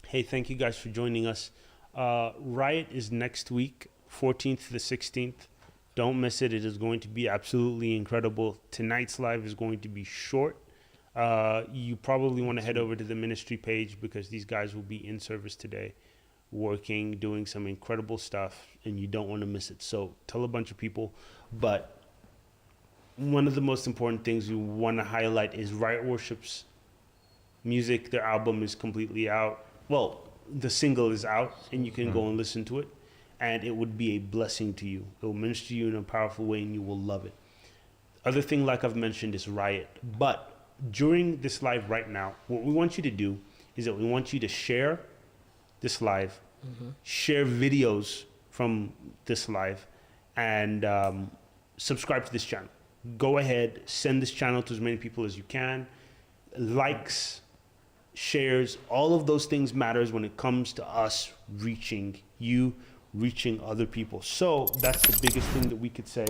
Hey, thank you guys for joining us. Riot is next week, 14th to the 16th. Don't miss it. It is going to be absolutely incredible. Tonight's live is going to be short. You probably want to head over to the ministry page because these guys will be in service today, working, doing some incredible stuff, and you don't want to miss it. So tell a bunch of people. But one of the most important things we want to highlight is Riot Worship's music. Their album is completely out. Well, the single is out, and you can go and listen to it, and it would be a blessing to you. It will minister to you in a powerful way, and you will love it. Other thing, like I've mentioned, is Riot. But during this live right now, what we want you to do is that we want you to share this live, share videos from this live, and subscribe to this channel. Go ahead, send this channel to as many people as you can. Likes, shares, all of those things matters when it comes to us reaching you, reaching other people. So that's the biggest thing that we could say.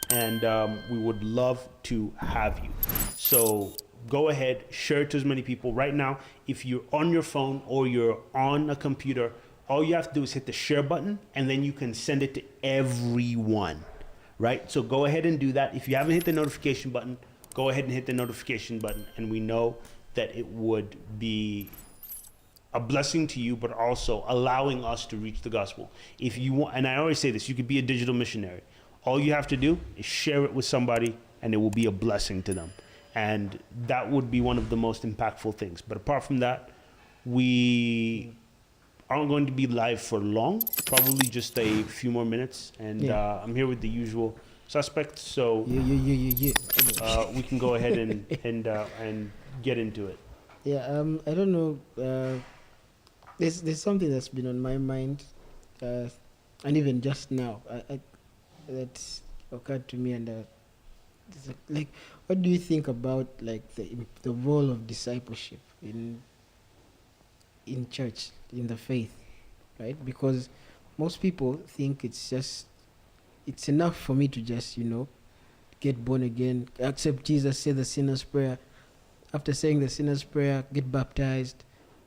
And we would love to have you. So go ahead, share it to as many people. Right now, if you're on your phone or you're on a computer, all you have to do is hit the share button, and then you can send it to everyone, right? So go ahead and do that. If you haven't hit the notification button, go ahead and hit the notification button, and we know that it would be a blessing to you, but also allowing us to reach the gospel. If you want, and I always say this, you could be a digital missionary. All you have to do is share it with somebody, and it will be a blessing to them. And that would be one of the most impactful things. But apart from that, we aren't going to be live for long, probably just a few more minutes. And I'm here with the usual suspects, so we can go ahead and get into it. I don't know. There's something that's been on my mind, and even just now, that occurred to me. And like, what do you think about like the role of discipleship in church, in the faith, right? Because most people think it's enough for me to just get born again, accept Jesus, say the sinner's prayer. After saying the sinner's prayer, get baptized.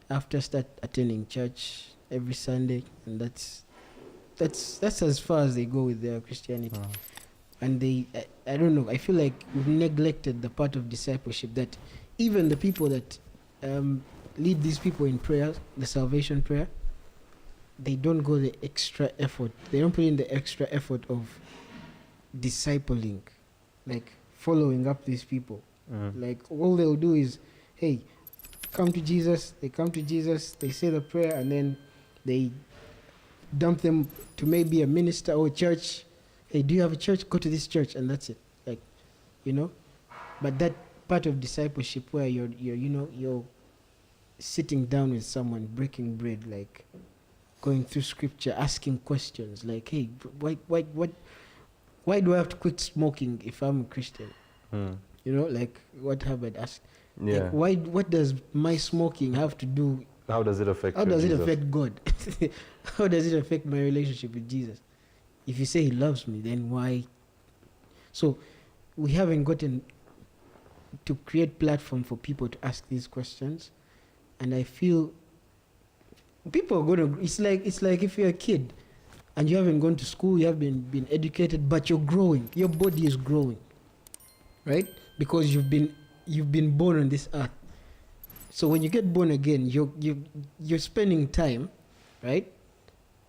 After, start attending church every Sunday, and that's as far as they go with their Christianity. And I don't know, I feel like we've neglected the part of discipleship, that even the people that lead these people in prayer, the salvation prayer, they don't go the extra effort. They don't put in the extra effort of discipling, like following up these people. Like, all they'll do is, hey, come to Jesus. They come to Jesus, they say the prayer, and then they dump them to maybe a minister or a church. Hey, do you have a church? Go to this church, and that's it. Like, But that part of discipleship where you're sitting down with someone, breaking bread, like going through scripture, asking questions, like, hey, why do I have to quit smoking if I'm a Christian? Like what Herbert asked. Yeah. Like, what does my smoking have to do? How does it affect God? How does it affect my relationship with Jesus? If you say he loves me, then why? So we haven't gotten to create platform for people to ask these questions. And I feel people are going to, it's like if you're a kid and you haven't gone to school, you haven't been educated, but you're growing. Your body is growing, right? Because you've been born on this earth. So when you get born again, you're spending time, right?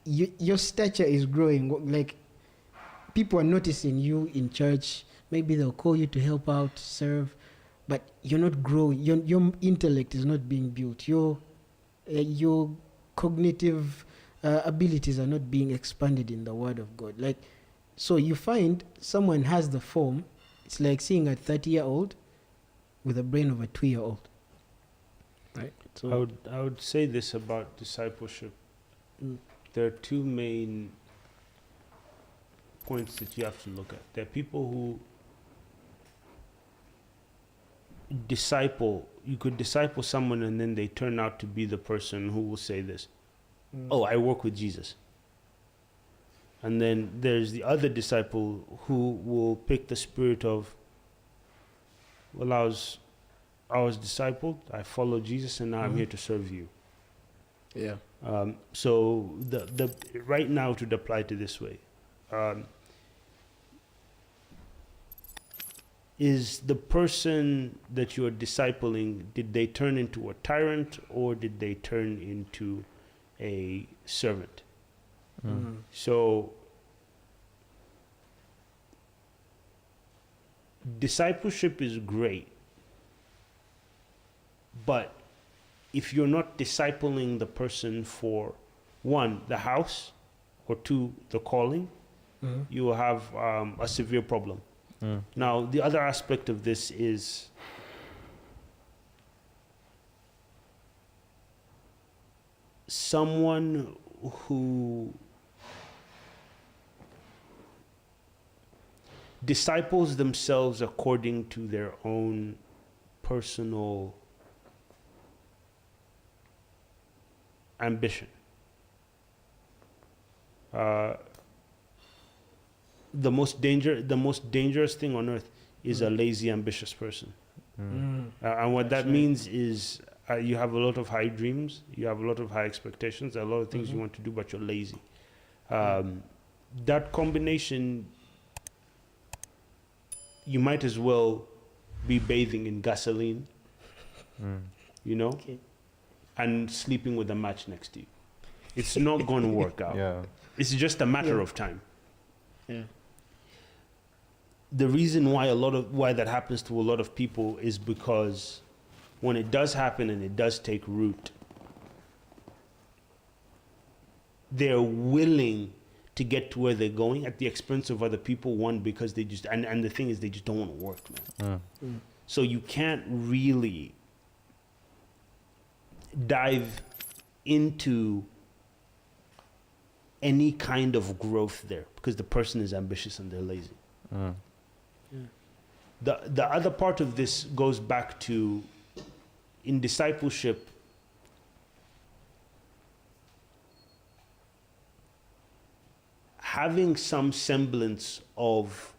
Your stature is growing. Like, people are noticing you in church. Maybe they'll call you to help out, serve, but you're not growing. Your intellect is not being built. Your cognitive abilities are not being expanded in the Word of God. Like, so you find someone has the form. It's like seeing a 30-year-old with the brain of a 2-year-old. Right. So I would say this about discipleship. There are two main points that you have to look at. There are people who disciple. You could disciple someone and then they turn out to be the person who will say this. Oh, I work with Jesus. And then there's the other disciple who will pick the spirit of, well, I was discipled, I followed Jesus, and now I'm here to serve you. Yeah. So the right now to apply to this way, is the person that you are discipling, did they turn into a tyrant or did they turn into a servant? So discipleship is great, but if you're not discipling the person for one, the house, or two, the calling, you will have a severe problem. Now, the other aspect of this is someone who disciples themselves according to their own personal ambition. The most dangerous thing on earth is a lazy, ambitious person. And what that means is you have a lot of high dreams, you have a lot of high expectations, a lot of things you want to do, but you're lazy. That combination, you might as well be bathing in gasoline, you know, and sleeping with a match next to you. It's not going to work out. Yeah. It's just a matter of time. Yeah. The reason why that happens to a lot of people is because when it does happen and it does take root, they're willing to get to where they're going at the expense of other people. One, because they just and the thing is, they just don't want to work, man. So you can't really dive into any kind of growth there because the person is ambitious and they're lazy. The other part of this goes back to, in discipleship, having some semblance of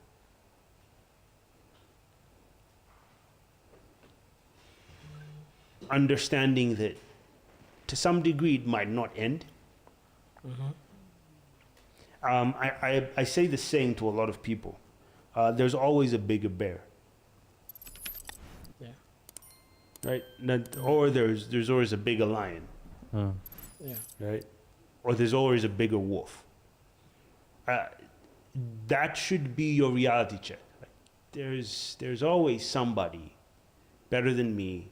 understanding that to some degree it might not end. I say the saying to a lot of people, there's always a bigger bear. Yeah. Right? Or there's always a bigger lion. Yeah. Right? Or there's always a bigger wolf. That should be your reality check. Like, there's always somebody better than me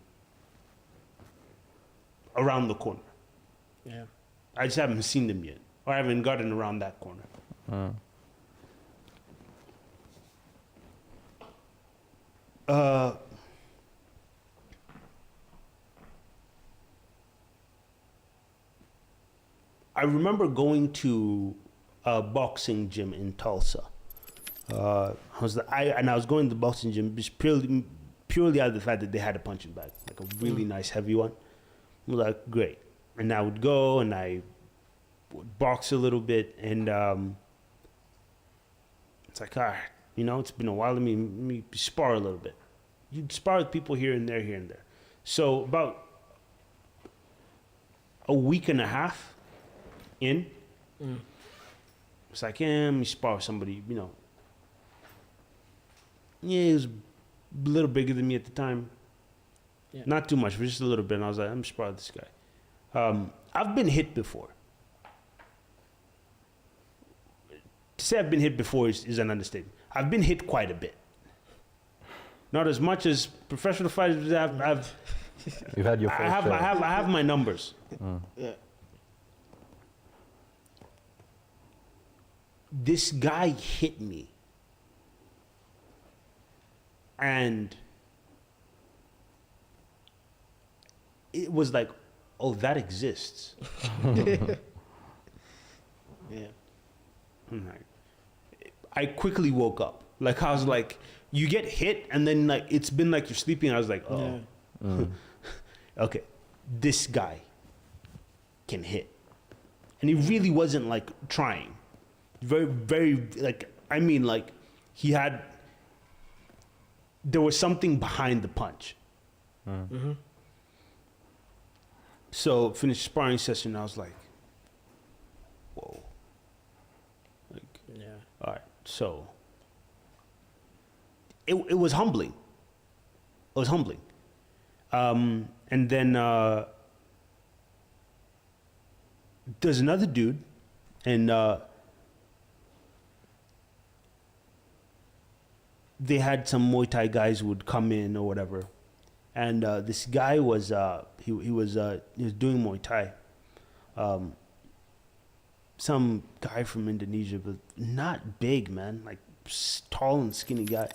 around the corner. Yeah. I just haven't seen them yet, or I haven't gotten around that corner. I remember going to a boxing gym in Tulsa. I was going to the boxing gym just purely out of the fact that they had a punching bag, like a really nice heavy one. I was like, great. And I would go and I would box a little bit, and it's like, all right, you know, it's been a while. Let me spar a little bit. You'd spar with people here and there, here and there. So about a week and a half in, it's like, yeah, let me spar with somebody, you know. Yeah, he was a little bigger than me at the time. Yeah. Not too much, but just a little bit. And I was like, I'm spar with this guy. I've been hit before. To say I've been hit before is an understatement. I've been hit quite a bit. Not as much as professional fighters. I've You've had your fair share. I have my numbers. Yeah. This guy hit me, and it was like, oh, that exists. Yeah. I'm like, I quickly woke up. Like, I was like, you get hit, and then like it's been like you're sleeping. I was like, oh, okay, this guy can hit, and he really wasn't like trying. Very, very, like, I mean, like, there was something behind the punch. So finished sparring session. I was like, whoa. Like, Yeah. all right. So it was humbling. It was humbling. And then there's another dude, and they had some Muay Thai guys would come in or whatever, and this guy was he was doing Muay Thai. Some guy from Indonesia, but not big, man, like tall and skinny guy.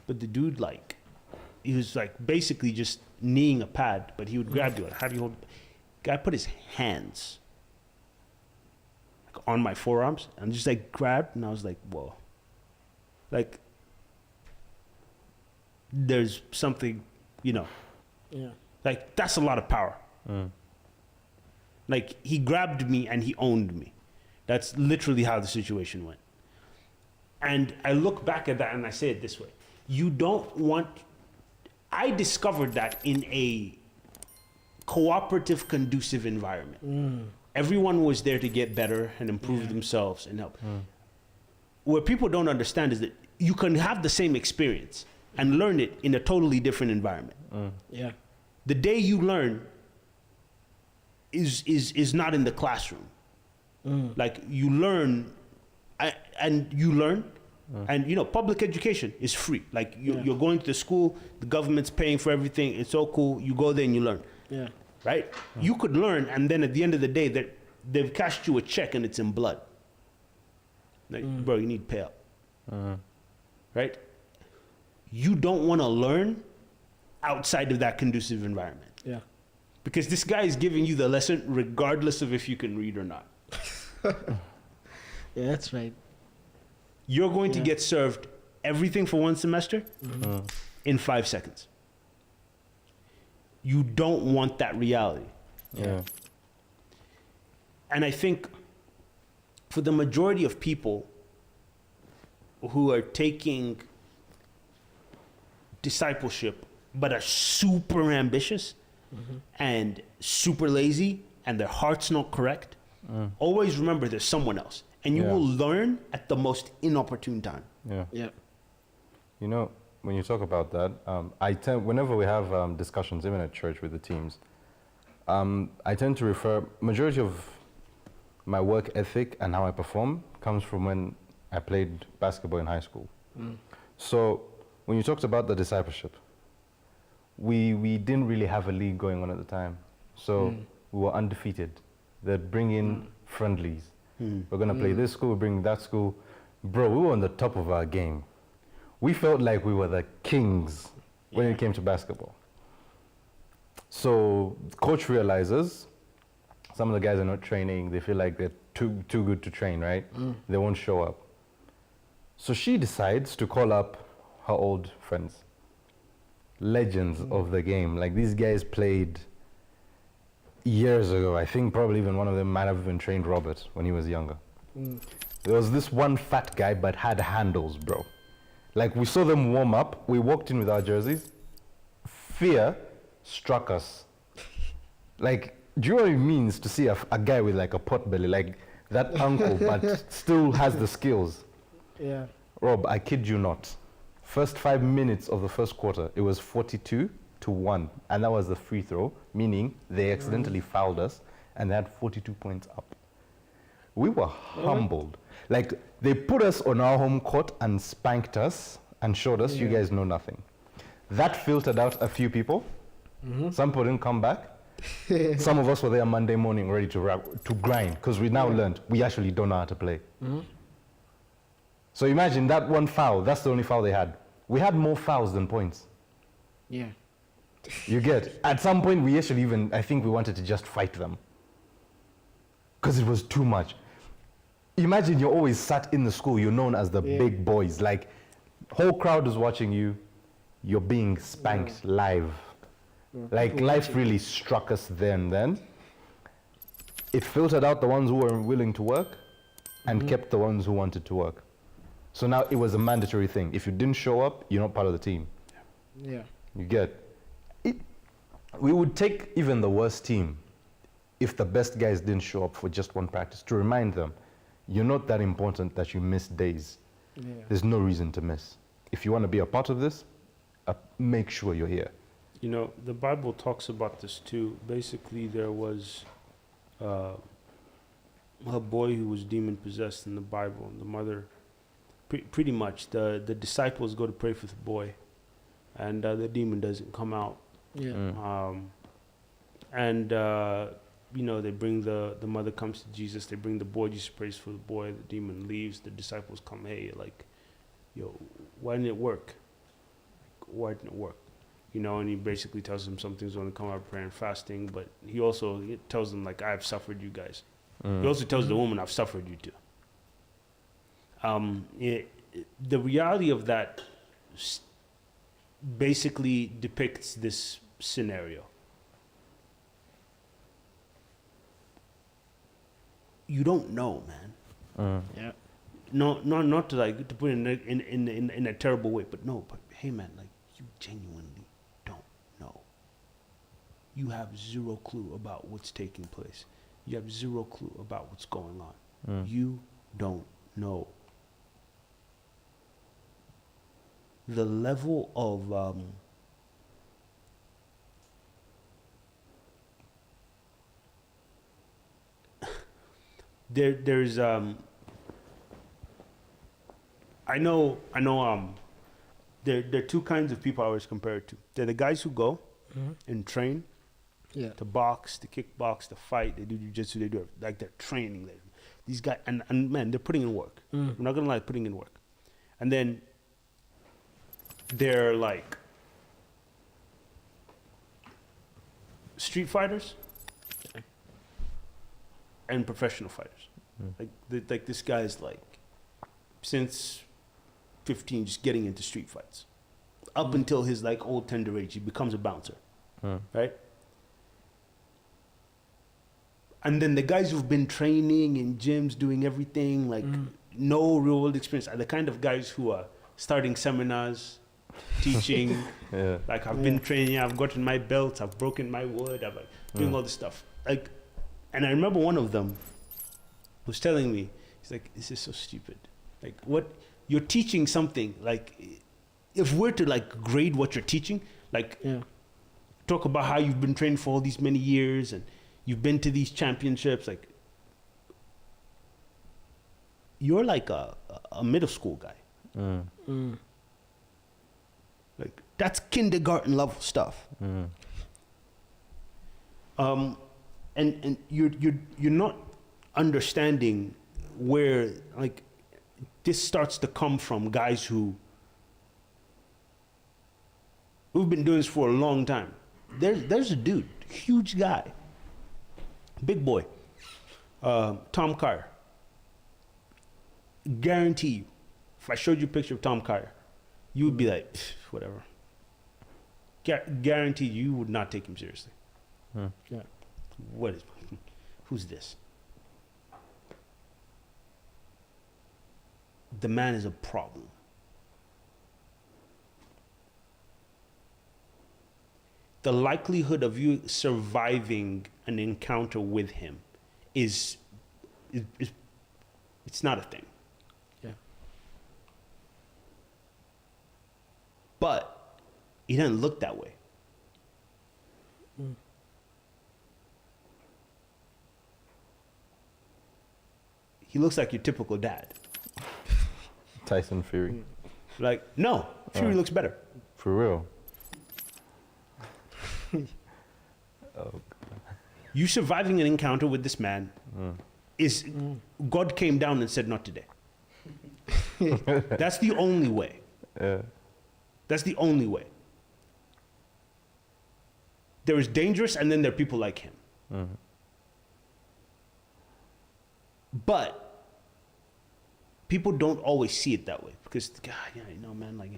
But the dude, like, he was like basically just kneeing a pad, but he would grab you, like, have you hold. Guy put his hands like on my forearms and just like grabbed, and I was like, whoa. Like, there's something, Yeah. like that's a lot of power. Like, he grabbed me and he owned me. That's literally how the situation went. And I look back at that and I say it this way. I discovered that in a cooperative, conducive environment. Everyone was there to get better and improve themselves and help. What people don't understand is that you can have the same experience and learn it in a totally different environment. Yeah. The day you learn is not in the classroom. Like, you learn, and public education is free. Like, you're going to the school, the government's paying for everything. It's so cool. You go there and you learn. Yeah. Right? You could learn, and then at the end of the day, they've cashed you a check and it's in blood. Like, bro, you need pay up. Right? You don't want to learn outside of that conducive environment. Yeah. Because this guy is giving you the lesson regardless of if you can read or not. Yeah, that's right. You're going to get served everything for one semester in 5 seconds. You don't want that reality. Yeah. And I think for the majority of people who are taking discipleship but are super ambitious and super lazy and their heart's not correct, always remember there's someone else. And you will learn at the most inopportune time. Yeah. Yeah. You know, when you talk about that, whenever we have discussions, even at church with the teams, I tend to refer, majority of my work ethic and how I perform comes from when I played basketball in high school. So when you talked about the discipleship, we didn't really have a league going on at the time. So we were undefeated. They'd bring in friendlies. We're going to play this school, bring that school. Bro, we were on the top of our game. We felt like we were the kings when it came to basketball. So the coach realizes some of the guys are not training. They feel like they're too good to train, right? They won't show up. So she decides to call up her old friends, legends of the game. Like, these guys played years ago. I think probably even one of them might have even trained Robert when he was younger. There was this one fat guy but had handles, bro. Like, we saw them warm up. We walked in with our jerseys. Fear struck us. Like, do you know what it means to see a guy with like a pot belly, like that uncle, but still has the skills? Yeah. Rob, I kid you not. First 5 minutes of the first quarter, it was 42-1, and that was the free throw, meaning they accidentally fouled us, and they had 42 points up. We were humbled. Like, they put us on our home court and spanked us and showed us, you guys know nothing. That filtered out a few people. Some people didn't come back. Some of us were there Monday morning ready to grind, because we now learned we actually don't know how to play. So imagine that one foul, that's the only foul they had. We had more fouls than points. Yeah. You get? At some point, we actually I think we wanted to just fight them. Because it was too much. Imagine you're always sat in the school, you're known as the big boys. Like, whole crowd is watching you, you're being spanked live. Like, life really struck us then. It filtered out the ones who were willing to work and kept the ones who wanted to work. So now it was a mandatory thing. If you didn't show up, you're not part of the team. Yeah. You get? We would take even the worst team if the best guys didn't show up for just one practice, to remind them, you're not that important that you miss days. Yeah. There's no reason to miss. If you want to be a part of this, make sure you're here. You know, the Bible talks about this too. Basically, there was a boy who was demon possessed in the Bible, and the mother, pretty much, the disciples go to pray for the boy, and the demon doesn't come out. Yeah. You know, they bring the mother comes to Jesus, they bring the boy, Jesus prays for the boy, the demon leaves, the disciples come, hey, like, yo, why didn't it work? Why didn't it work? You know, and he basically tells them some things when they come out of prayer and fasting, but he tells them, like, I've suffered you guys. He also tells the woman, I've suffered you too. The reality of that basically depicts this scenario. You don't know, man. Yeah. No, not to like to put it in a terrible way, but hey, man, like you genuinely don't know. You have zero clue about what's taking place. You have zero clue about what's going on. You don't know. The level of there's I know there are two kinds of people I always compare it to. They're the guys who go and train Yeah. to box, to kickbox, to fight. They do jiu-jitsu, they do like they're training. These guys and man, they're putting in work. I'm not gonna lie, putting in work. And then they're like street fighters and professional fighters. Like this guy's like since 15 just getting into street fights. Up until his like old tender age, he becomes a bouncer. Right? And then the guys who've been training in gyms, doing everything, like no real world experience, are the kind of guys who are starting seminars, teaching. Like I've been training, I've gotten my belts, I've broken my wood, I've like doing all this stuff. Like, and I remember one of them was telling me, he's like, this is so stupid. Like what you're teaching something, like if we're to like grade what you're teaching, like talk about how you've been training for all these many years and you've been to these championships, like you're like a middle school guy. Like that's kindergarten level stuff. And you're not understanding where like this starts to come from guys who've been doing this for a long time. There's a dude, huge guy, big boy, Tom Kyer. Guarantee you, if I showed you a picture of Tom Kyer, you would be like, whatever. Guarantee you would not take him seriously. Yeah. Who's this? The man is a problem. The likelihood of you surviving an encounter with him is it's not a thing. Yeah. But he doesn't look that way. He looks like your typical dad. Tyson Fury. Like, no, Fury looks better. For real. You surviving an encounter with this man is God came down and said, not today. That's the only way. That's the only way. There is dangerous, and then there are people like him. But people don't always see it that way because, God, yeah, you know, man, like,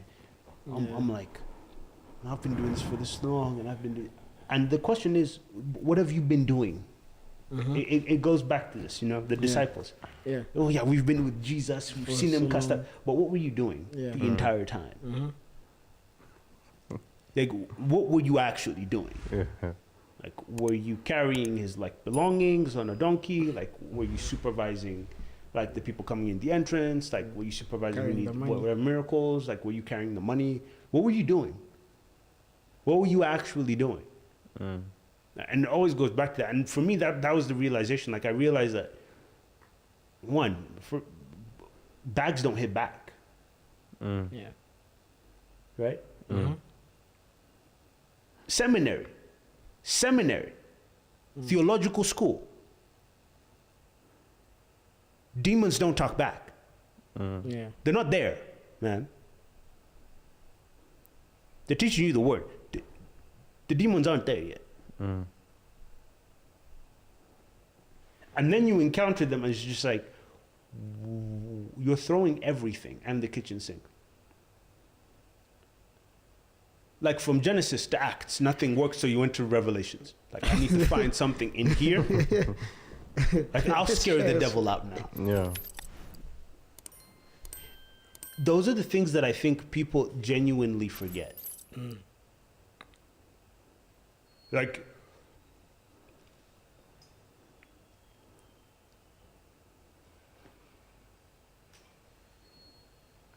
I'm like, I've been doing this for this long, and I've been doing. And the question is, what have you been doing? It goes back to this, you know, the disciples. Yeah. Oh yeah, we've been with Jesus, we've seen him cast out. But what were you doing the entire time? Like, what were you actually doing? Like, were you carrying his like belongings on a donkey? Like, were you supervising like the people coming in the entrance? Like, were you supervising Carrying really the money. whatever miracles? Like, were you carrying the money? What were you doing? What were you actually doing? And it always goes back to that. And for me, that was the realization. Like, I realized that one, for bags don't hit back, Yeah. right? Mm-hmm. Seminary, theological school. Demons don't talk back. Yeah. They're not there, man. They're teaching you the word. The demons aren't there yet. And then you encounter them, and it's just like, you're throwing everything and the kitchen sink. Like from Genesis to Acts, nothing works, so you enter Revelations. Like, I need to find something in here. Like, I'll scare the devil out now. Yeah. Those are the things that I think people genuinely forget. Like,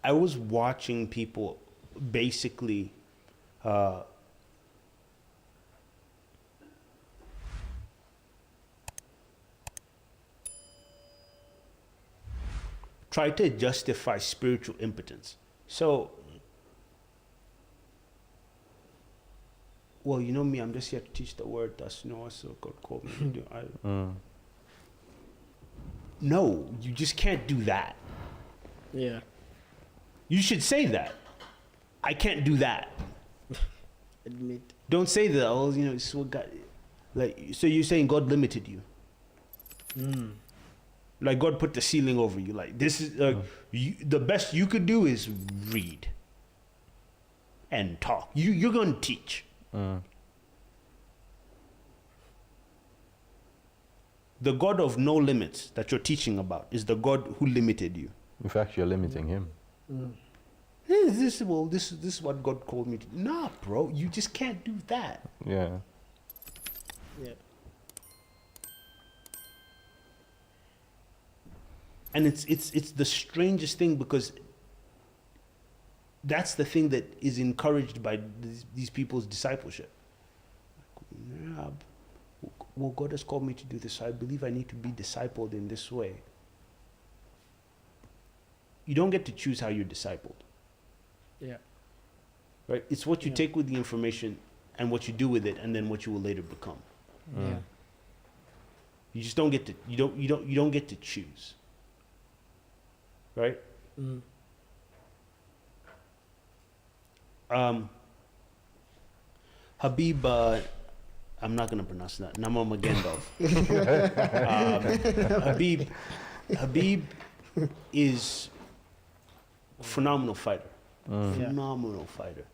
I was watching people basically try to justify spiritual impotence. So, well, you know me, I'm just here to teach the word. That's what God called me to do. No, you just can't do that. Yeah. You should say that. I can't do that. Admit. Don't say that. Oh, you know, it's what God. Like, so you're saying God limited you? Like, God put the ceiling over you. Like, this is the best you could do is read and talk. You're going to teach. The God of no limits that you're teaching about is the God who limited you. In fact, you're limiting him. This is what God called me to. Nah, bro, you just can't do that. Yeah. Yeah. And it's the strangest thing, because that's the thing that is encouraged by these people's discipleship. Yeah, well, God has called me to do this, so I believe I need to be discipled in this way. You don't get to choose how you're discipled, Yeah. right? It's what you Yeah. take with the information and what you do with it, and then what you will later become. Yeah. You just don't get to you don't get to choose, right? Habib, I'm not gonna pronounce that. Nurmagomedov. Habib is a phenomenal fighter. Phenomenal fighter.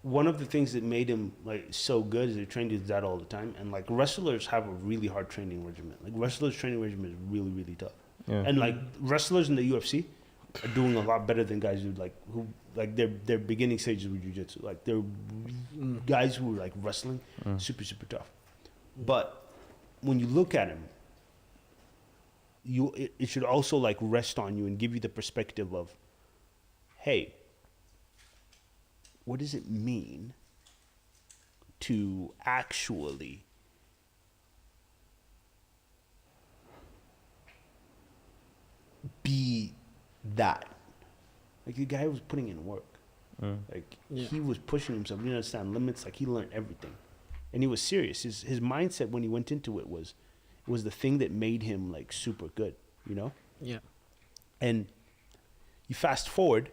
One of the things that made him like so good is he trained his dad all the time, and like wrestlers have a really hard training regimen. Like wrestlers' training regimen is really, really tough. Yeah. And like wrestlers in the UFC are doing a lot better than guys who they're beginning stages with jiu-jitsu. Like they're guys who are like wrestling, super tough. But when you look at him, it should also like rest on you and give you the perspective of, hey, what does it mean to actually be that? Like the guy was putting in work. Like he was pushing himself. You understand limits. Like he learned everything, and he was serious. His mindset when he went into it was the thing that made him like super good. You know. Yeah. And you fast forward,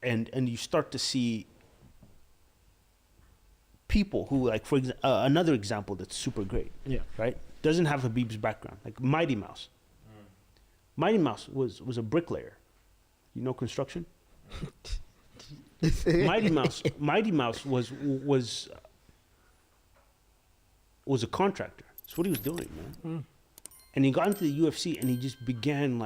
and you start to see people who, like, for example, another example that's super great. Yeah. Right. Doesn't have Habib's background. Like Mighty Mouse. Mighty Mouse was a bricklayer. You know construction. Mighty Mouse was a contractor. That's what he was doing, man. And he got into the UFC and he just began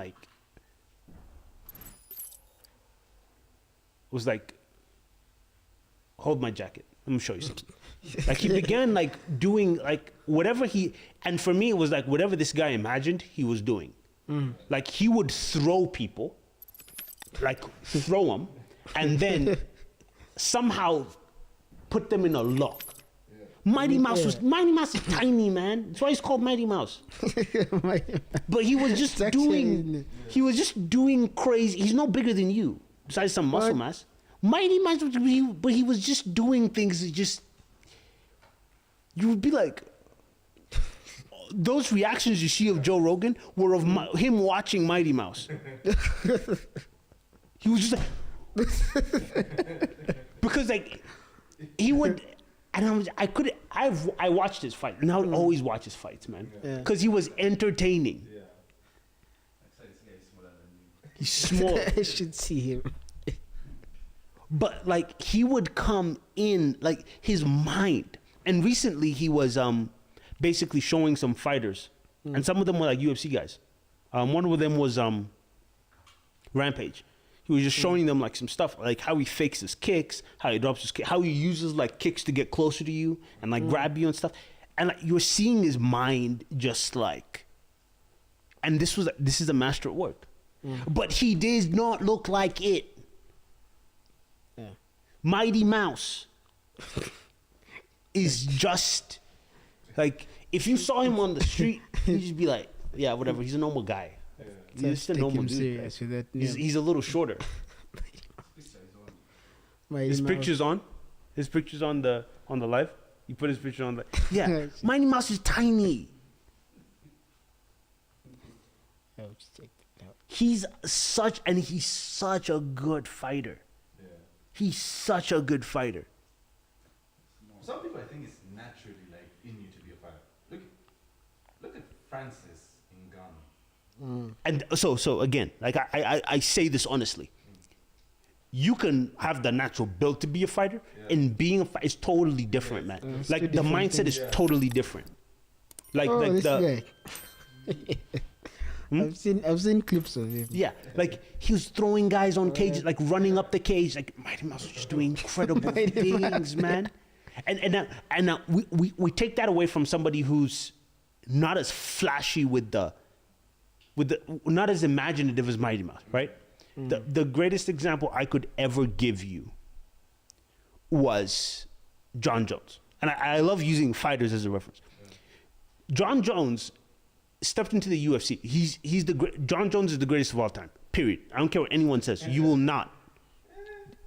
was like, hold my jacket. Let me show you something. Like he began like doing like whatever and for me it was like whatever this guy imagined he was doing. Like he would throw people, like throw them, and then somehow put them in a lock. Mighty Mouse is tiny, man. That's why he's called Mighty Mouse. But he was just doing crazy. He's no bigger than you, besides some muscle mass. Mighty Mouse, but he was just doing things that just, you would be like, those reactions you see of Joe Rogan were of him watching Mighty Mouse. He was just like, because like, he would, and I watched his fight, and I would always watch his fights, man. Because he was entertaining. Yeah. He's small. I should see him. But like he would come in like his mind, and recently he was basically showing some fighters, and some of them were like UFC guys. One of them was Rampage. He was just showing them like some stuff, like how he fakes his kicks, how he drops his kick, how he uses like kicks to get closer to you and like grab you and stuff. And like you're seeing his mind just like, and this is a master at work, but he did not look like it. Yeah. Mighty Mouse is just like, if you saw him on the street, you'd just be like, yeah, whatever. He's a normal guy. He's just a normal dude. Serious with that name. He's a little shorter. His picture's on. His picture's on the live. You put his picture on the. Yeah, Mighty Mouse is tiny. I'll just check it out. He's such a good fighter. Yeah. He's such a good fighter. Some people, I think, it's naturally like in you to be a fighter. Look at Francis in Ghana. And so again, like I say this honestly. You can have the natural build to be a fighter, and being a fighter is totally different, man. It's Like two the different mindset things. is totally different. Like This the guy. I've seen clips of him. yeah, like he was throwing guys on cages, like running up the cage. Like Mighty Mouse was just doing incredible things, man. And now we take that away from somebody who's not as flashy with the not as imaginative as Mighty Mouse, right? The greatest example I could ever give you was John Jones. And I love using fighters as a reference. John Jones stepped into the UFC. John Jones is the greatest of all time, period. I don't care what anyone says. You will not.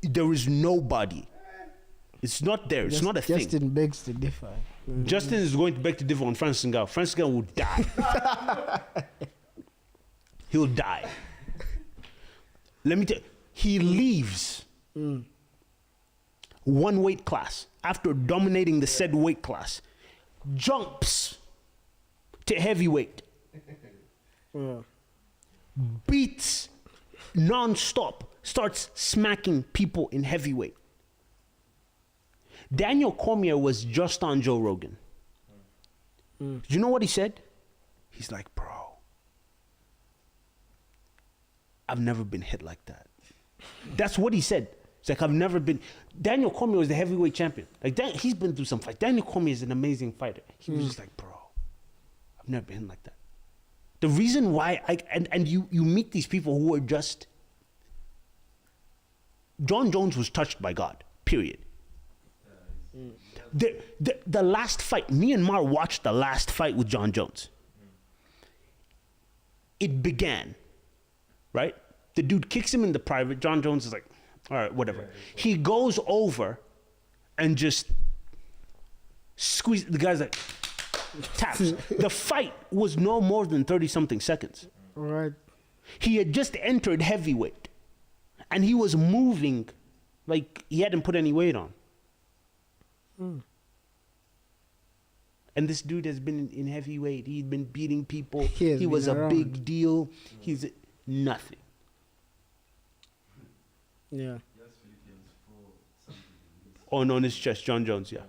There is nobody. It's not there. It's not a thing. Justin begs to differ. Justin is going to beg to differ on Francis Ngannou. Francis Ngannou will die. He'll die. Let me tell you, he leaves one weight class after dominating the said weight class, jumps to heavyweight, beats non-stop, starts smacking people in heavyweight. Daniel Cormier was just on Joe Rogan. Do you know what he said? He's like, bro, I've never been hit like that. That's what he said. It's like, I've never been. Daniel Cormier was the heavyweight champion. Like, he's been through some fights. Daniel Cormier is an amazing fighter. He was just like, bro, I've never been hit like that. The reason why, you meet these people who are just. John Jones was touched by God, period. The last fight, me and Mar watched the last fight with John Jones. It began, right? The dude kicks him in the private. John Jones is like, all right, whatever. He goes over and just squeezes. The guy's like, taps. The fight was no more than 30-something seconds. Right. He had just entered heavyweight, and he was moving like he hadn't put any weight on. And this dude has been in heavyweight. He'd been beating people. He was a big deal. He's nothing. Yeah. On his chest, John Jones, yeah.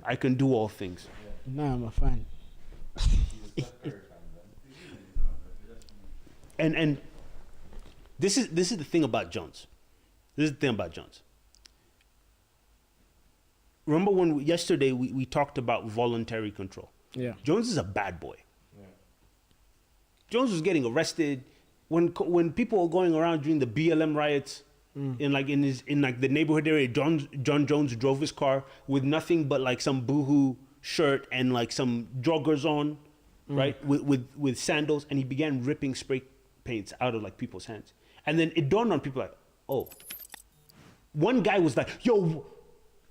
I can do all things. Now I'm a fan. And this is the thing about Jones. This is the thing about Jones. remember when yesterday we talked about voluntary control. Yeah. Jones is a bad boy. Jones was getting arrested when people were going around during the BLM riots in the neighborhood area. John Jones drove his car with nothing but like some boohoo shirt and like some joggers on, right, with sandals, and he began ripping spray paints out of like people's hands. And then it dawned on people like, oh, one guy was like, yo,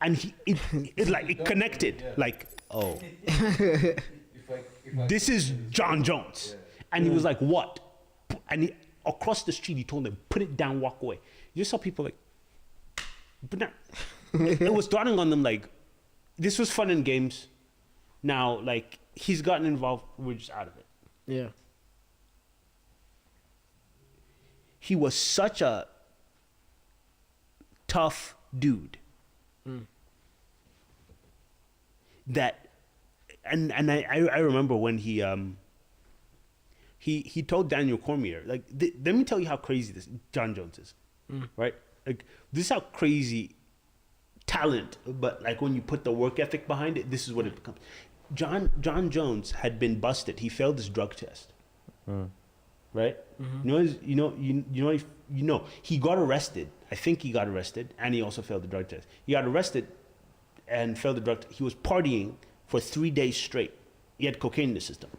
and it connected, like, oh, this is John Jones. And he was like, what? And across the street, he told them, put it down, walk away. You just saw people like, put down. It was dawning on them like, this was fun and games. Now, like, he's gotten involved, we're just out of it. Yeah. He was such a tough dude that, and I remember when he told Daniel Cormier, like, let me tell you how crazy this John Jones is, right? Like, this is how crazy talent, but like when you put the work ethic behind it, this is what it becomes. John Jones had been busted. He failed his drug test, right? He got arrested. I think he got arrested, and he also failed the drug test. He got arrested and failed the drug test. He was partying for 3 days straight. He had cocaine in the system.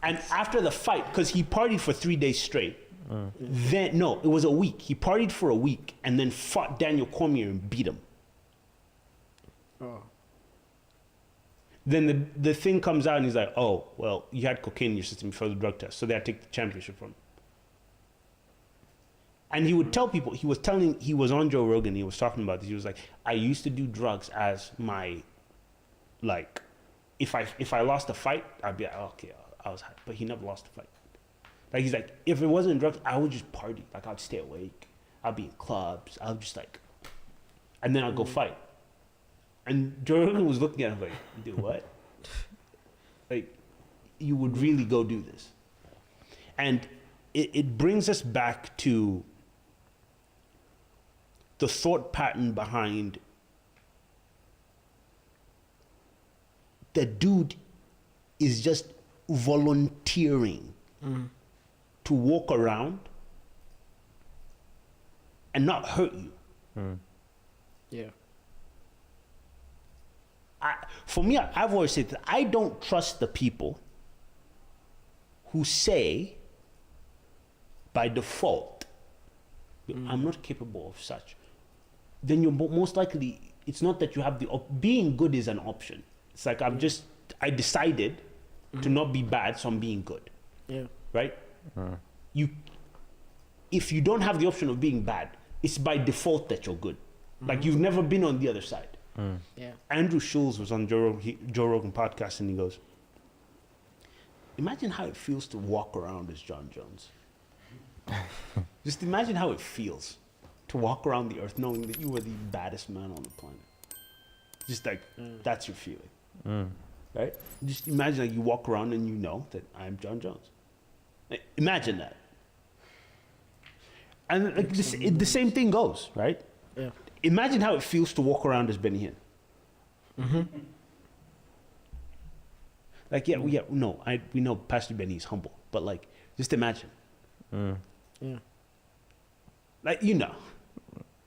And after the fight, because he partied for 3 days straight, it was a week. He partied for a week and then fought Daniel Cormier and beat him. Oh. Then the thing comes out and he's like, oh, well, you had cocaine in your system for the drug test, so they had to take the championship from him. And he would tell people, he was on Joe Rogan, he was talking about this, he was like, I used to do drugs as my, like, if I lost a fight, I'd be like, oh, okay, I was high. But he never lost a fight. Like, he's like, if it wasn't drugs, I would just party. Like, I'd stay awake. I'd be in clubs. I would just like, and then I'd go fight. And Joe Rogan was looking at him like, you do what? Like, you would really go do this. And it brings us back to the thought pattern behind the dude is just volunteering to walk around and not hurt you. Yeah. For me, I've always said that I don't trust the people who say, by default, I'm not capable of such. Then you're most likely, it's not that you have being good is an option. It's like I decided to not be bad, so I'm being good. Yeah. Right? If you don't have the option of being bad, it's by default that you're good. Like, you've never been on the other side. Yeah. Andrew Schulz was on Joe Rogan podcast, and he goes, imagine how it feels to walk around as John Jones. Just imagine how it feels to walk around the earth knowing that you were the baddest man on the planet. Just like, that's your feeling. Right? Just imagine like you walk around and you know that I'm John Jones. Like, imagine that. And like the same thing goes, right? Yeah. Imagine how it feels to walk around as Benny Hinn. Like, we know Pastor Benny is humble, but like, just imagine. Yeah. Like, in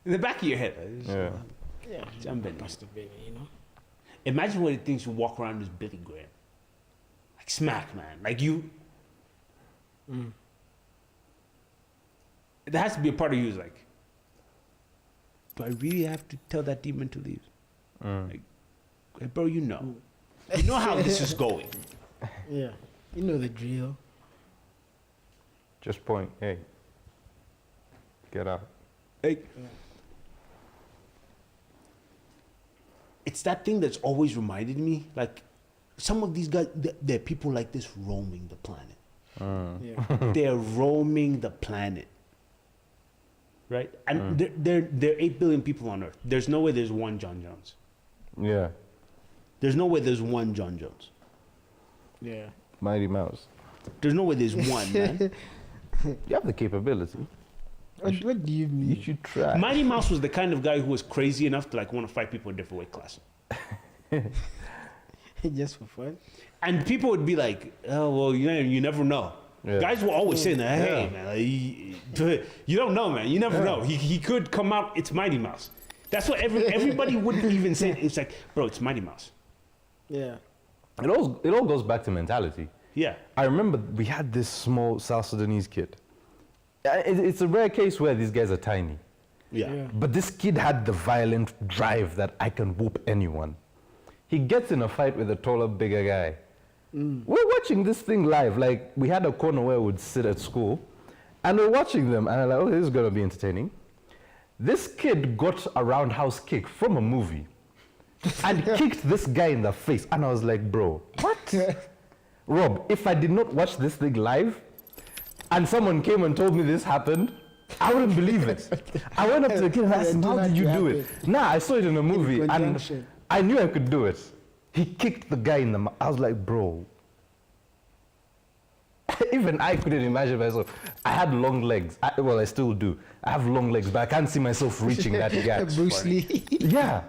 the back of your head. Yeah. I'm Benny. Pastor Benny, Imagine what it thinks to walk around as Billy Graham. Like, smack, man. Like, you. There has to be a part of you who's like, do I really have to tell that demon to leave? Like, bro, you know how this is going. Yeah. You know the drill. Just point, hey, get out. Like, it's that thing that's always reminded me, like, some of these guys, there are people like this roaming the planet. Yeah. They're roaming the planet. Right? And there are 8 billion people on Earth. There's no way there's one John Jones. Yeah. There's no way there's one John Jones. Yeah. Mighty Mouse. There's no way there's one, man. You have the capability. What do you You mean? should try. Mighty Mouse was the kind of guy who was crazy enough to like want to fight people in different weight class. Just for fun? And people would be like, "Oh well, you never know." Yeah. Guys will always say that, "Hey Yeah. man, like, you don't know, man. You never know. He could come out. It's Mighty Mouse." That's what everybody wouldn't even say. It's like, bro, it's Mighty Mouse. Yeah. It all goes back to mentality. Yeah. I remember we had this small South Sudanese kid. It's a rare case where these guys are tiny. Yeah. But this kid had the violent drive that I can whoop anyone. He gets in a fight with a taller, bigger guy. We're watching this thing live. Like, we had a corner where we'd sit at school, and we're watching them, and I'm like, oh, this is going to be entertaining. This kid got a roundhouse kick from a movie and kicked this guy in the face. And I was like, bro, what? Rob, if I did not watch this thing live, and someone came and told me this happened, I wouldn't believe it. I went up to the kid and I asked him, how did you do it? Nah, I saw it in a movie and conjunction. I knew I could do it. He kicked the guy in the mouth. I was like, bro. Even I couldn't imagine myself. I had long legs. Well, I still do. I have long legs, but I can't see myself reaching that guy. Bruce Lee. Yeah.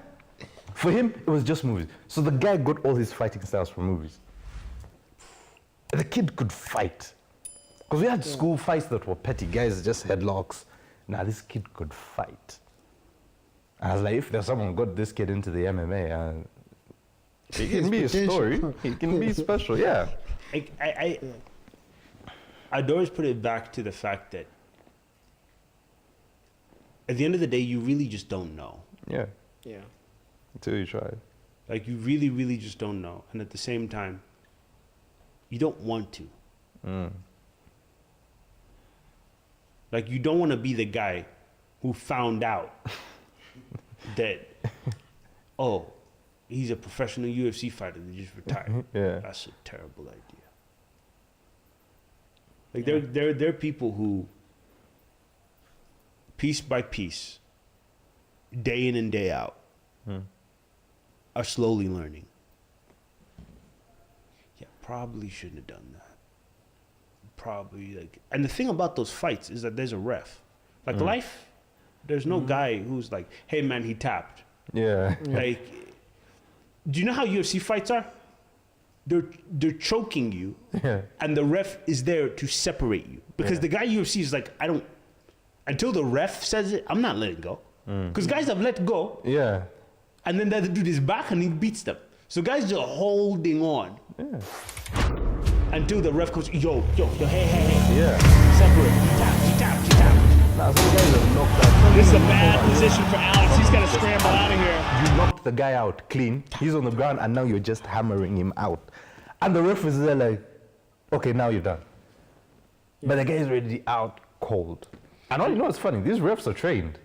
For him, it was just movies. So the guy got all his fighting styles from movies. The kid could fight. Because we had school fights that were petty. Guys just headlocks. Now this kid could fight. I was like, if there's someone who got this kid into the MMA, it can be a story. It can be special, yeah. I'd always put it back to the fact that at the end of the day, you really just don't know. Yeah, Yeah. until you try. Like, you really, really just don't know. And at the same time, you don't want to. Like, you don't want to be the guy who found out that, oh, he's a professional UFC fighter that just retired. Yeah. That's a terrible idea. Like, there are people who, piece by piece, day in and day out, are slowly learning. Yeah, probably shouldn't have done that. Probably, like, and the thing about those fights is that there's a ref. Like, life, there's no guy who's like, hey man, he tapped. Yeah. Like, do you know how UFC fights are? They're choking you, Yeah. and the ref is there to separate you. Because the guy UFC is like, until the ref says it, I'm not letting go. Because guys have let go, Yeah. and then the other dude is back and he beats them. So guys are holding on until the ref goes, yo, hey, Yeah. separate. He tapped. Now, some guys have knocked out. This is a bad position for Alex. He's got to scramble out of here. You knocked the guy out clean. He's on the ground, and now you're just hammering him out. And the ref is there like, okay, now you're done. But the guy is already out cold. And all you know is funny, these refs are trained.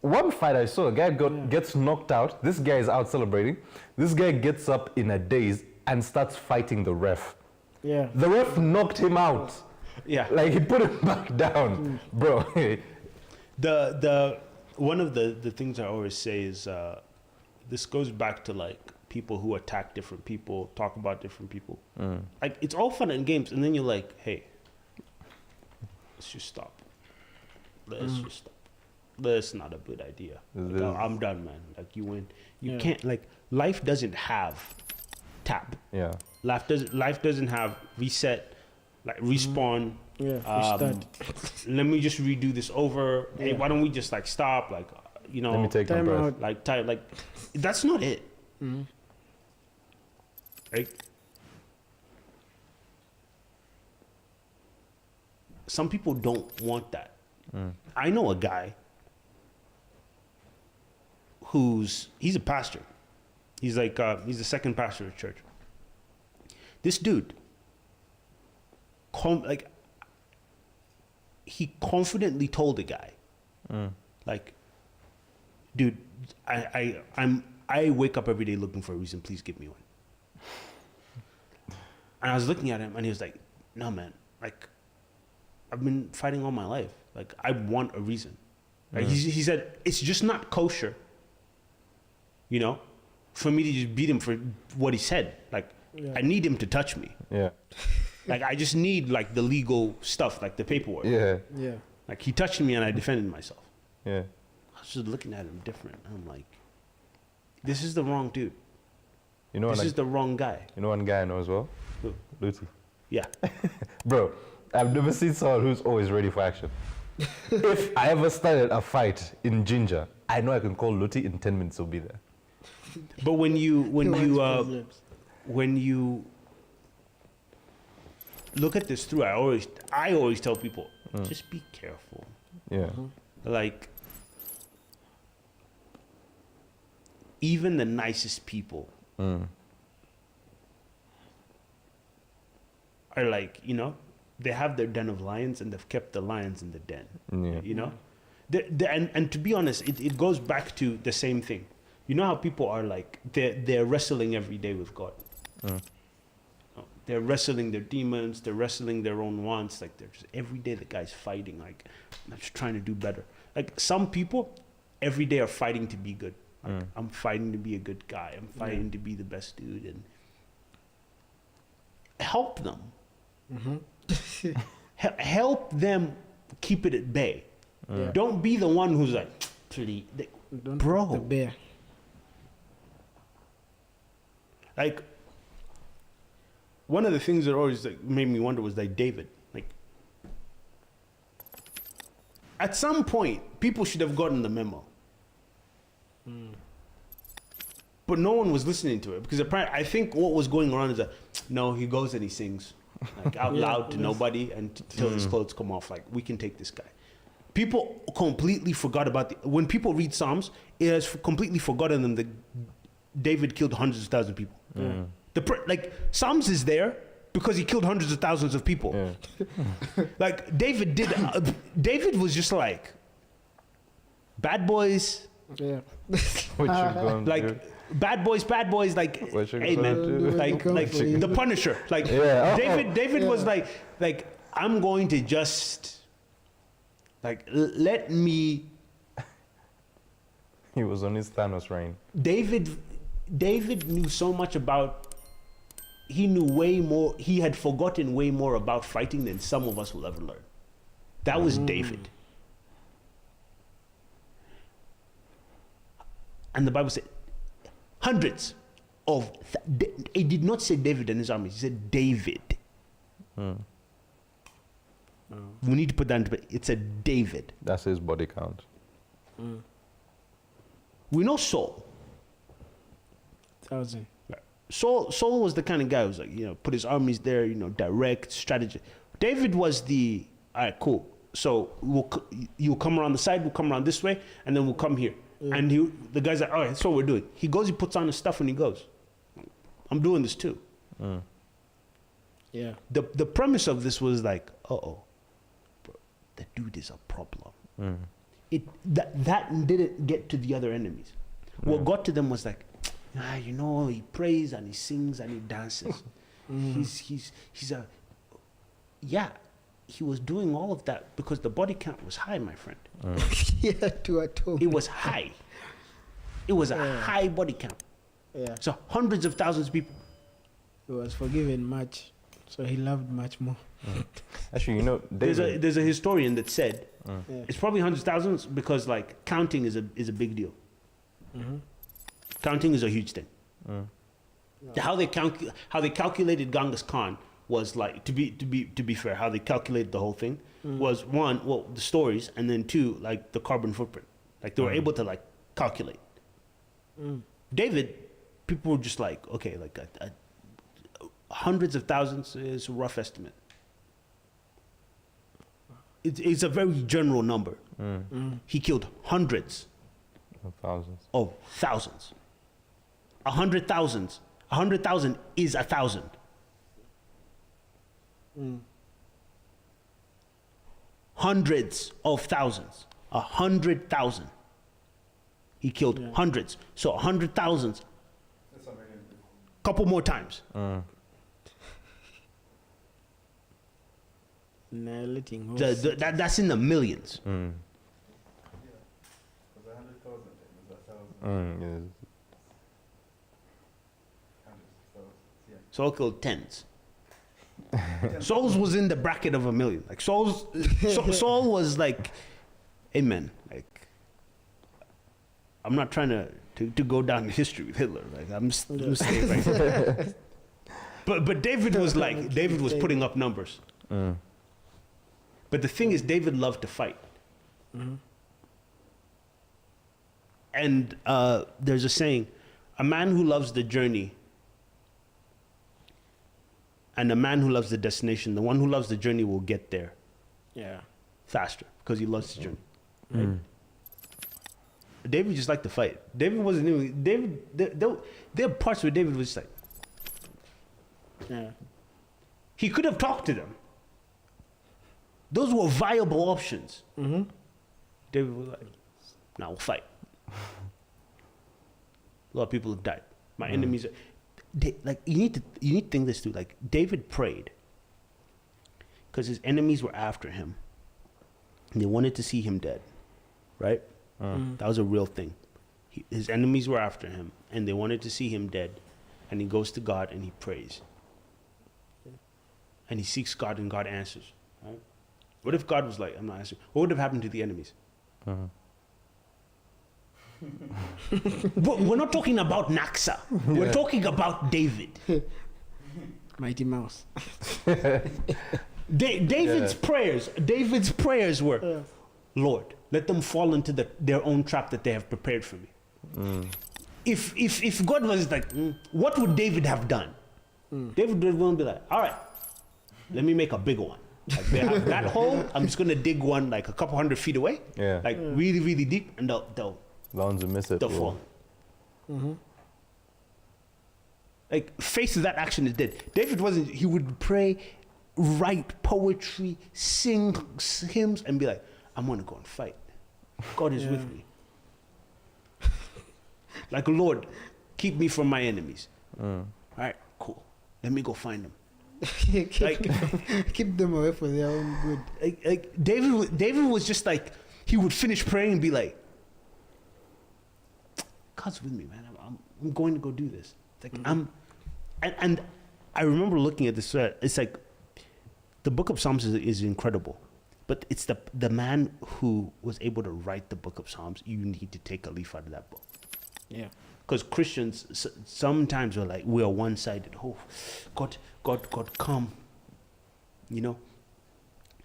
One fight I saw, a guy gets knocked out. This guy is out celebrating. This guy gets up in a daze and starts fighting the ref. Yeah. The ref knocked him out. Yeah. Like, he put him back down. Bro. The one of the things I always say is this goes back to like people who attack different people, talk about different people. Like, it's all fun and games, and then you're like, hey, let's just stop. Let's just stop. That's not a good idea. Like, I'm done, man. Like, you win. You can't, like, life doesn't have tap. Yeah. Life doesn't have reset, like respawn. Restart. Let me just redo this over. Hey, why don't we just like stop? Like, you know, Let me take my time breath. out. like time. Like, that's not it. Right? Some people don't want that. I know a guy he's a pastor. He's like he's the second pastor of church. This dude, he confidently told the guy, like, dude, I wake up every day looking for a reason. Please give me one. And I was looking at him, and he was like, no, man, like, I've been fighting all my life. Like, I want a reason. Like, he said, it's just not kosher, you know, for me to just beat him for what he said. Like, I need him to touch me. Yeah. Like, I just need, like, the legal stuff, like the paperwork. Yeah. Yeah. Like he touched me and I defended myself. Yeah. I was just looking at him different. I'm like, this is the wrong dude. You know, This like, is the wrong guy. you know one guy I know as well? Who? Luti. Yeah. Bro, I've never seen someone who's always ready for action. If I ever started a fight in Ginger, I know I can call Luti in 10 minutes. He'll be there. But when you Problems. when you look at this through, I always tell people, just be careful. Yeah. Like even the nicest people are like, you know, they have their den of lions and they've kept the lions in the den. Yeah. You know? And to be honest, it goes back to the same thing. You know how people are like, they're wrestling every day with God. They're wrestling their demons, they're wrestling their own wants. Like, they're just, every day the guy's fighting, like, I'm just trying to do better. Like, some people every day are fighting to be good. Like, I'm fighting to be a good guy. I'm fighting to be the best dude. And help them. Help them keep it at bay. Yeah. Don't be the one who's like, please, Don't bro. put the bear. Like, one of the things that always like, made me wonder was like David. Like, at some point, people should have gotten the memo. But no one was listening to it because apparently, I think what was going on is that no, he goes and he sings like out Yeah, loud to yes. nobody until his clothes come off. Like, we can take this guy. People completely forgot about when people read Psalms, it has completely forgotten them that David killed hundreds of thousands of people. Like, Psalms is there because he killed hundreds of thousands of people. Like, David did. David was just like, bad boys. Yeah. What you going to Like, do? bad boys, like, What you hey gonna man, do? like the Punisher. Like, Yeah. David was like, I'm going to just, like, let me. He was on his Thanos reign. David knew so much about. He knew way more. He had forgotten way more about fighting than some of us will ever learn. That was David. And the Bible said hundreds of. It did not say David and his armies. It said David. We need to put that into. It said David. That's his body count. We know Saul. 1,000. Saul was the kind of guy who was like, you know, put his armies there, you know, direct strategy. David was the, all right, cool. So you'll come around the side, we'll come around this way, and then we'll come here. And the guy's like, all right, that's what we're doing. He goes, he puts on his stuff, and he goes, I'm doing this too. Yeah. The premise of this was like, bro, the dude is a problem. That didn't get to the other enemies. What got to them was like, you know, he prays and he sings and he dances. He's a, yeah, he was doing all of that because the body count was high, my friend. Yeah, to atone. It was high. It was a high body count. Yeah. So hundreds of thousands of people. He was forgiven much, so he loved much more. Actually, you know, David. There's a historian that said Yeah. it's probably hundreds of thousands because like counting is a big deal. Counting is a huge thing. How they calculated Genghis Khan was like, to be fair, how they calculated the whole thing was one, well, the stories, and then two, like the carbon footprint. Like they were able to like calculate. David, people were just like, okay, like hundreds of thousands is a rough estimate. It's a very general number. He killed hundreds Thousands. of thousands. 100,000. 100,000 is 1,000. Hundreds of thousands. 100,000. He killed hundreds. So 100,000. Couple more times. Annihilating That's in the millions. Yes. So I killed tens. Saul's was in the bracket of 1 million. Like Saul was like, amen. Like, I'm not trying to go down in history with Hitler. Like, I'm staying right there. But David was like, David was putting up numbers. But the thing is, David loved to fight. And there's a saying, a man who loves the journey and a man who loves the destination, the one who loves the journey will get there faster because he loves the journey. Right? David just liked to fight. David wasn't even, there are parts where David was just like, he could have talked to them. Those were viable options. David was like, "Now we'll fight." A lot of people have died. My enemies are, like, you need to think this too. Like, David prayed because his enemies were after him and they wanted to see him dead, right? That was a real thing. His enemies were after him and they wanted to see him dead, and he goes to God and he prays and he seeks God and God answers, right? What if God was like, I'm not answering? What would have happened to the enemies? But we're not talking about Naxa. We're talking about David. Mighty Mouse. David's prayers were, Lord, let them fall into their own trap that they have prepared for me. If God was like, what would David have done? David would be like, all right, let me make a big one. Like, they have that hole, I'm just gonna dig one like a couple 100 feet away, like really, really deep, and they'll Lawns will miss it. they'll fall. Like, face of that action is dead. David wasn't. He would pray, write poetry, sing hymns, and be like, I'm gonna go and fight. God is with me. Like, Lord, keep me from my enemies. All right, cool. Let me go find them. Keep them away for their own good. Like David was just like, he would finish praying and be like, God's with me, man. I'm going to go do this. It's like and I remember looking at this. It's like the Book of Psalms is incredible, but it's the man who was able to write the Book of Psalms. You need to take a leaf out of that book. Yeah. Because Christians sometimes are like, we are one-sided. Oh, God, come. You know,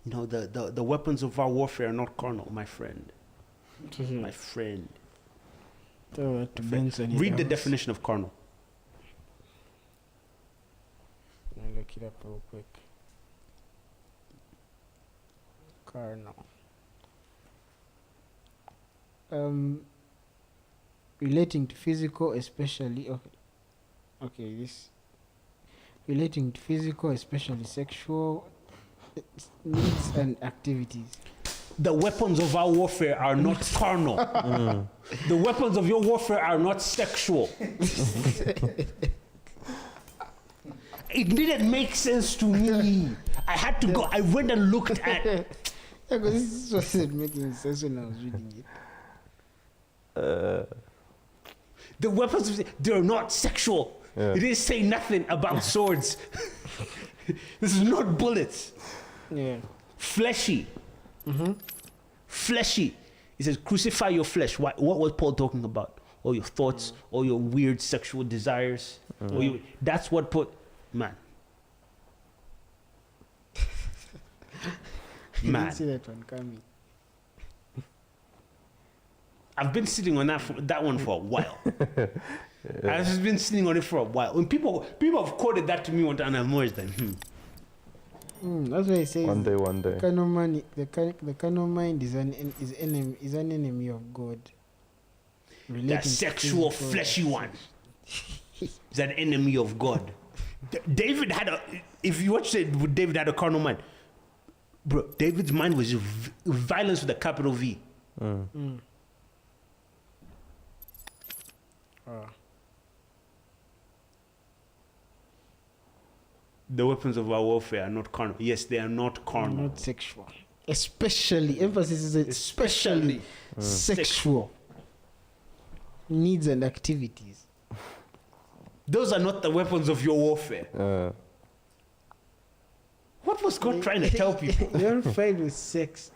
the weapons of our warfare are not carnal, my friend. My friend. Read the definition of carnal. I'll look it up real quick. Carnal. Relating to physical, especially relating to physical, especially sexual needs and activities. The weapons of our warfare are not carnal. The weapons of your warfare are not sexual. It didn't make sense to me. I had to go. I went and looked at. Yeah, because this wasn't making sense when I was reading it. The weapons they're not sexual. It didn't say nothing about swords. This is not bullets. Yeah. Fleshy. Fleshy. He says, crucify your flesh. What was Paul talking about? All your thoughts, all your weird sexual desires. That's what man. You Man. didn't see that one coming. I've been sitting on that one for a while. I've just been sitting on it for a while. When people have quoted that to me one time, and I'm always like, That's why it says One day. the carnal mind is an enemy of God. that sexual, fleshy one is an enemy of God. David had if you watch it, David had a carnal mind. Bro, David's mind was violence with a capital V. The weapons of our warfare are not carnal. Yes, they are not carnal. Not sexual. Especially, emphasis is especially sexual needs and activities. Those are not the weapons of your warfare. was God trying to tell people? You don't fight with sex.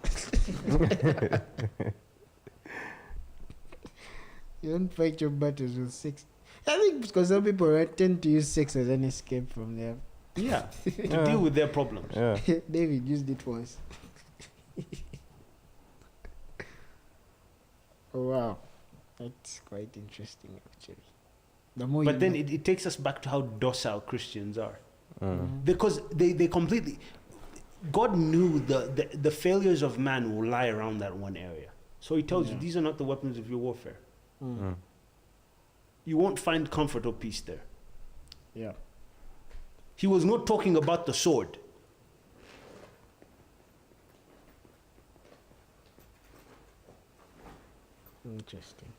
You don't fight your battles with sex. I think because some people tend to use sex as an escape from their. Yeah, to deal with their problems. Yeah. David used it once. Oh, wow. That's quite interesting, actually. The more But you then know- it takes us back to how docile Christians are. Mm. Because they completely... God knew the failures of man will lie around that one area. So he tells you, Yeah. these are not the weapons of your warfare. Mm. You won't find comfort or peace there. Yeah. He was not talking about the sword. Interesting.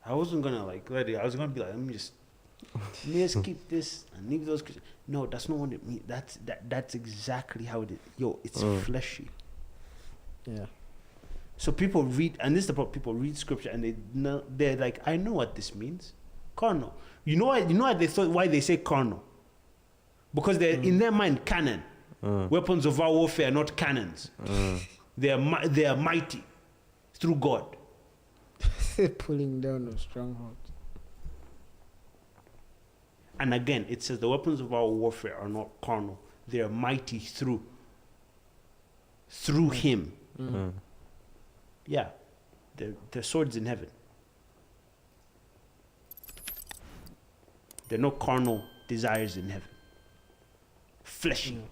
I wasn't gonna like let it. I was gonna be like, let me just keep this and leave those. No, that's not what it means. That's exactly how it is. Yo, it's fleshy. Yeah. So people read, and this is the problem. People read scripture and they're like, I know what this means. Carnal. You know why they thought why they say carnal? Because they're in their mind canon. Weapons of our warfare are not cannons. They are mighty through God. Pulling down of strongholds. And again, it says the weapons of our warfare are not carnal. They are mighty through Him. Yeah, they're swords in heaven. They're no carnal desires in heaven. Fleshy.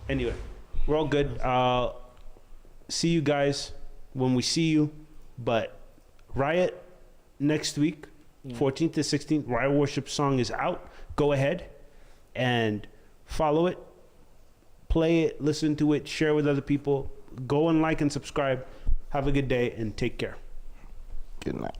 Anyway, we're all good. See you guys when we see you. But Riot next week, 14th to 16th, Riot Worship song is out. Go ahead and follow it, play it, listen to it, share with other people. Go and like and subscribe. Have a good day and take care. Good night.